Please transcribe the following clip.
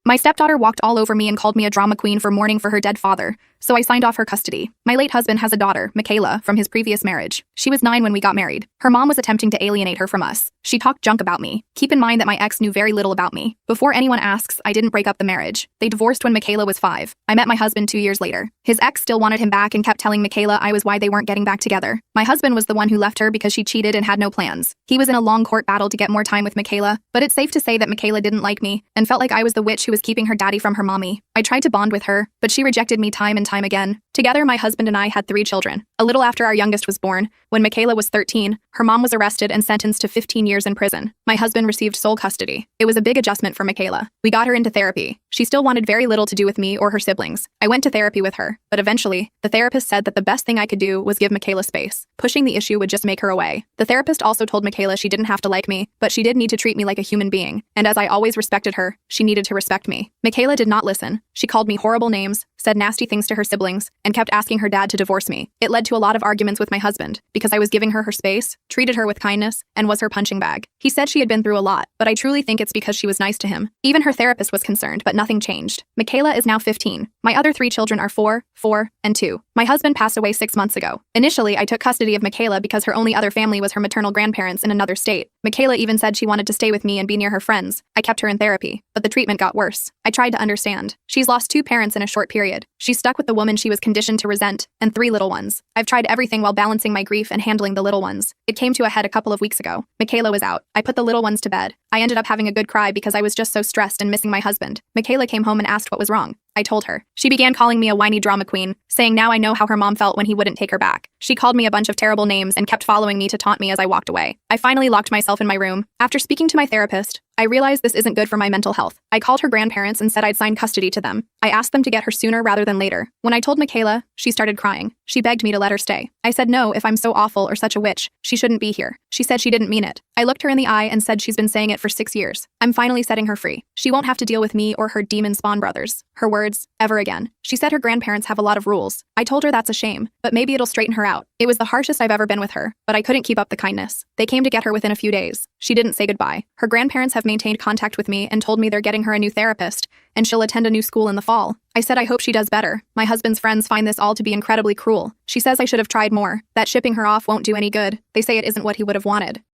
My stepdaughter walked all over me and called me a drama queen for mourning for her dead father, so I signed off her custody. My late husband has a daughter, Michaela, from his previous marriage. She was 9 when we got married. Her mom was attempting to alienate her from us. She talked junk about me. Keep in mind that my ex knew very little about me. Before anyone asks, I didn't break up the marriage. They divorced when Michaela was 5. I met my husband 2 years later. His ex still wanted him back and kept telling Michaela I was why they weren't getting back together. My husband was the one who left her because she cheated and had no plans. He was in a long court battle to get more time with Michaela, but it's safe to say that Michaela didn't like me and felt like I was the witch who was keeping her daddy from her mommy. I tried to bond with her, but she rejected me time and time again. Together, my husband and I had 3 children. A little after our youngest was born, when Michaela was 13, her mom was arrested and sentenced to 15 years in prison. My husband received sole custody. It was a big adjustment for Michaela. We got her into therapy. She still wanted very little to do with me or her siblings. I went to therapy with her, but eventually, the therapist said that the best thing I could do was give Michaela space. Pushing the issue would just make her away. The therapist also told Michaela she didn't have to like me, but she did need to treat me like a human being, and as I always respected her, she needed to respect me. Michaela did not listen. She called me horrible names, said nasty things to her siblings, and kept asking her dad to divorce me. It led to a lot of arguments with my husband, because I was giving her space, treated her with kindness, and was her punching bag. He said she had been through a lot, but I truly think it's because she was nice to him. Even her therapist was concerned, but nothing changed. Michaela is now 15. My other 3 children are 4, 4, and 2. My husband passed away 6 months ago. Initially, I took custody of Michaela because her only other family was her maternal grandparents in another state. Michaela even said she wanted to stay with me and be near her friends. I kept her in therapy, but the treatment got worse. I tried to understand. She's lost 2 parents in a short period. She's stuck with the woman she was conditioned to resent, and 3 little ones. I've tried everything while balancing my grief and handling the little ones. It came to a head a couple of weeks ago. Michaela was out. I put the little ones to bed. I ended up having a good cry because I was just so stressed and missing my husband. Michaela came home and asked what was wrong. I told her. She began calling me a whiny drama queen, saying now I know how her mom felt when he wouldn't take her back. She called me a bunch of terrible names and kept following me to taunt me as I walked away. I finally locked myself in my room. After speaking to my therapist, I realized this isn't good for my mental health. I called her grandparents and said I'd sign custody to them. I asked them to get her sooner rather than later. When I told Michaela, she started crying. She begged me to let her stay. I said no, if I'm so awful or such a witch, she shouldn't be here. She said she didn't mean it. I looked her in the eye and said she's been saying it for 6 years. I'm finally setting her free. She won't have to deal with me or her demon spawn brothers. Her words, ever again. She said her grandparents have a lot of rules. I told her that's a shame, but maybe it'll straighten her out. It was the harshest I've ever been with her, but I couldn't keep up the kindness. They came to get her within a few days. She didn't say goodbye. Her grandparents have maintained contact with me and told me they're getting her a new therapist, and she'll attend a new school in the fall. I said I hope she does better. My husband's friends find this all to be incredibly cruel. She says I should have tried more, that shipping her off won't do any good. They say it isn't what he would have wanted.